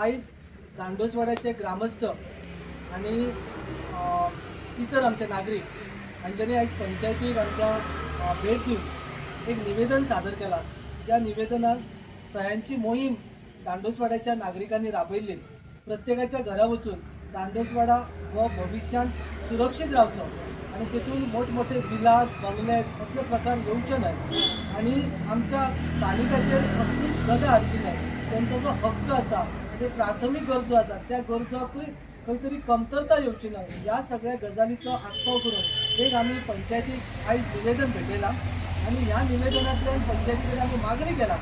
आयज दांडोसवाड्याचे ग्रामस्थ आणि इतर आमचे नागरिक हांच्यांनी आयज पंचायतीक आमच्या भेट दिवन एक निवेदन सादर केलां. त्या निवेदनात सह्यांची मोहीम दांडोसवाड्याच्या नागरिकांनी राबयल्ली. प्रत्येकाच्या घरा वचून दांडोसवाडा हो भविष्यात सुरक्षीत रावचो आणि तेतून मोठमोठे विलास बंगले असले प्रकार येवचे न्हय आणि आमच्या स्थानिकाचेर कसलीच गदा हाडची न्हय. त्यांचो जो हक्क आसा ते प्राथमीक गरजो आसा त्या गरजोकूय खंय तरी कमतरता येवची न्हय. ह्या सगळ्या गजालीचो आस्पाव करून एक आमी पंचायतीक आयज निवेदन भेटयलां आणि ह्या निवेदनांतल्यान पंचायती कडेन आमी मागणी केला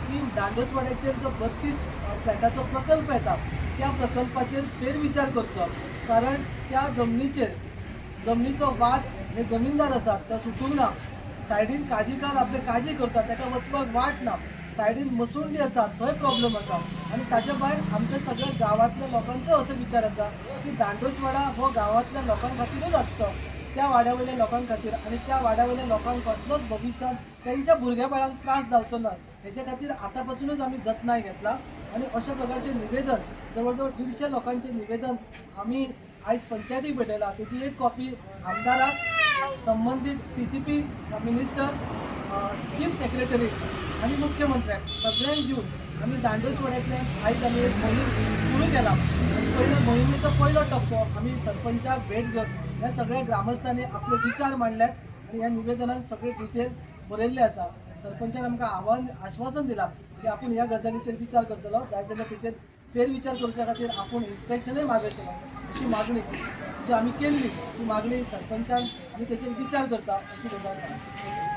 की दांडोसवाड्याचेर जो 32 फ्लॅटाचो प्रकल्प येता त्या प्रकल्पाचेर फेरविचार करचो. कारण त्या जमनीचो वाद हे जमीनदार आसात ते सुटूंक ना. सायडीन काजीकार आपले काजी करता ताका वचपाक वाट ना. सायडीन मसुंडी आसा थंय प्रॉब्लेम आसा आणि ताच्या भायर आमच्या सगळ्या गांवांतल्या लोकांचो असो विचार आसा की दांडोसवाडा हो गांवांतल्या लोकां खातीरच आसचो, त्या वाड्या वयल्या लोकां खातीर. आणि त्या वाड्या वयल्या लोकांक कसलोच भविश्यांत त्यांच्या भुरग्या बाळांक त्रास जावचो ना हेच्या खातीर आतां पासूनच आमी जतनाय घेतला. आणि अशा प्रकारचे निवेदन जवळ जवळ 150 लोकांचे निवेदन आमी आयज पंचायतीक भेटयला. तेची एक कॉपी आमदाराक, संबंधीत TCP मिनिस्टर, चीफ सेक्रेटरी आणि मुख्यमंत्र्याक सगळ्यांक दिवन आमी दांडोसवाड्यातल्यान आयज आमी एक मोहीम सुरू केला. आणि पहिल्या मोहिमेचो पहिलो टप्पो आमी सरपंचाक भेट घेवन ह्या सगळ्या ग्रामस्थांनी आपले विचार मांडल्यात आणि ह्या निवेदनात सगळे डिटेल बरयल्ले आसा. सरपंचान आमकां आश्वासन दिलां की आपूण ह्या गजालीचेर विचार करतलो, जाय जाल्यार तेचेर फेरविचार करच्या खातीर आपूण इन्स्पेक्शनय मागयतलो अशी मागणी जी आमी केल्ली. ती मागणी सरपंचान आमी तेचेर विचार करता अशी गजाल आसा.